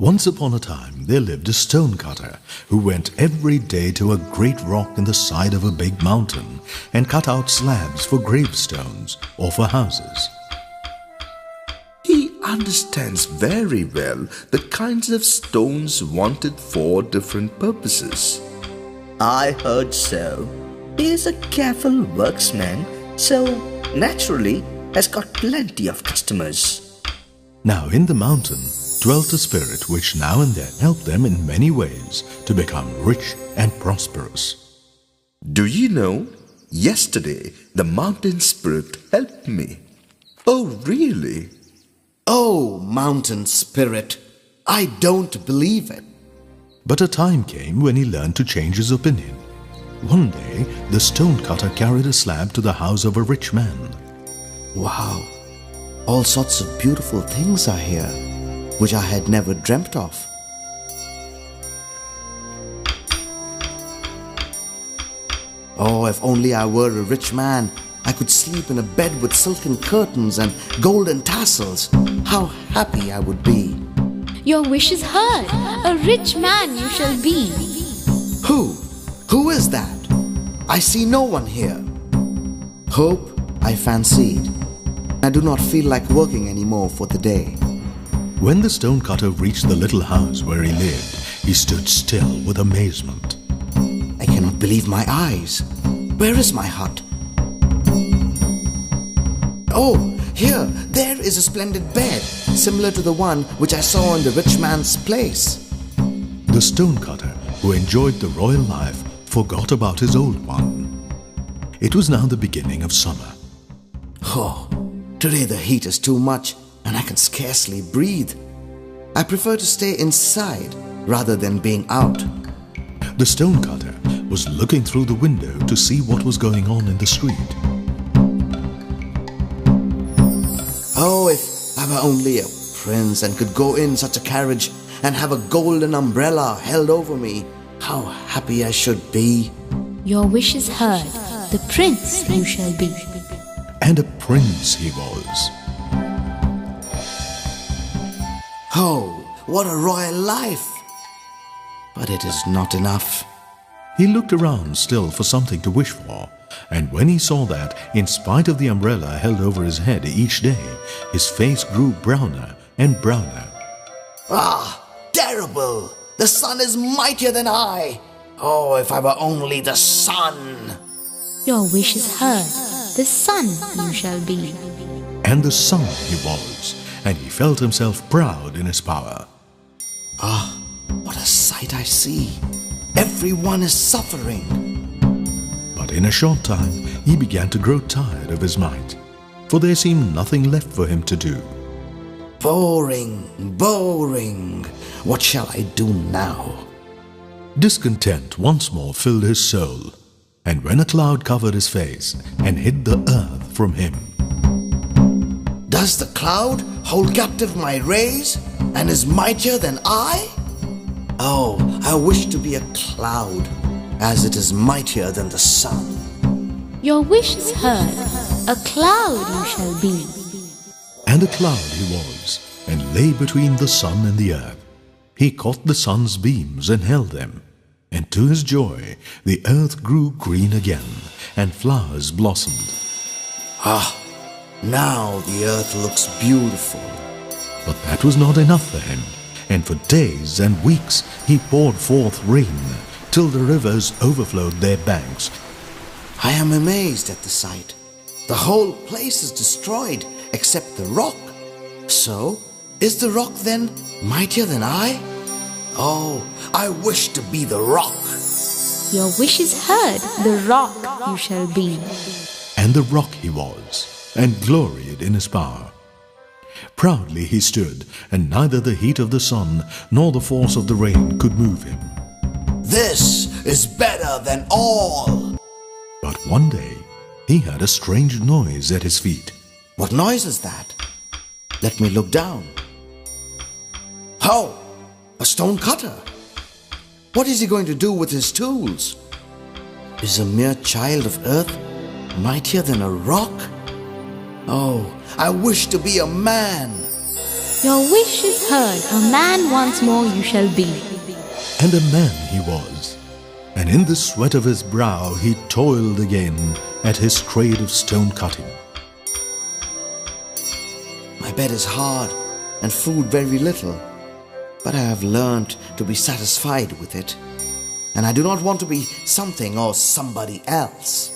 Once upon a time, there lived a stonecutter who went every day to a great rock in the side of a big mountain and cut out slabs for gravestones or for houses. He understands very well the kinds of stones wanted for different purposes. I heard so. He is a careful worksman, so naturally has got plenty of customers. Now in the mountain dwelt a spirit which now and then helped them in many ways to become rich and prosperous. Do you know, yesterday the mountain spirit helped me. Oh, really? Oh, mountain spirit, I don't believe it. But a time came when he learned to change his opinion. One day, the stonecutter carried a slab to the house of a rich man. Wow, all sorts of beautiful things are here, which I had never dreamt of. Oh, if only I were a rich man, I could sleep in a bed with silken curtains and golden tassels. How happy I would be. Your wish is heard. A rich man you shall be. Who? Who is that? I see no one here. Hope, I fancied. I do not feel like working anymore for the day. When the stonecutter reached the little house where he lived, he stood still with amazement. I cannot believe my eyes. Where is my hut? Oh, here, there is a splendid bed, similar to the one which I saw in the rich man's place. The stonecutter, who enjoyed the royal life, forgot about his old one. It was now the beginning of summer. Oh, today the heat is too much and I can scarcely breathe. I prefer to stay inside rather than being out. The stonecutter was looking through the window to see what was going on in the street. Oh, if I were only a prince and could go in such a carriage and have a golden umbrella held over me, how happy I should be. Your wish is heard. The prince you shall be. And a prince he was. Oh, what a royal life! But it is not enough. He looked around still for something to wish for, and when he saw that, in spite of the umbrella held over his head each day, his face grew browner and browner. Ah, terrible! The sun is mightier than I! Oh, if I were only the sun! Your wish is heard. The sun you shall be. And the sun he was, and he felt himself proud in his power. Ah, what a sight I see! Everyone is suffering. But in a short time, he began to grow tired of his might, for there seemed nothing left for him to do. Boring, boring. What shall I do now? Discontent once more filled his soul, and when a cloud covered his face and hid the earth from him. Does the cloud hold captive my rays and is mightier than I? Oh, I wish to be a cloud, as it is mightier than the sun. Your wish is heard. A cloud you shall be. And a cloud he was, and lay between the sun and the earth. He caught the sun's beams and held them, and to his joy the earth grew green again, and flowers blossomed. Ah, now the earth looks beautiful. But that was not enough for him, and for days and weeks he poured forth rain, till the rivers overflowed their banks. I am amazed at the sight. The whole place is destroyed except the rock. So, is the rock then mightier than I? Oh, I wish to be the rock. Your wish is heard. The rock you shall be. And the rock he was, and gloried in his power. Proudly he stood, and neither the heat of the sun nor the force of the rain could move him. This is better than all. But one day he heard a strange noise at his feet. What noise is that? Let me look down. Oh, a stone cutter. What is he going to do with his tools? Is a mere child of earth mightier than a rock? Oh, I wish to be a man. Your wish is heard, a man once more you shall be. And a man he was, and in the sweat of his brow he toiled again at his trade of stone cutting. My bed is hard and food very little, but I have learned to be satisfied with it, and I do not want to be something or somebody else.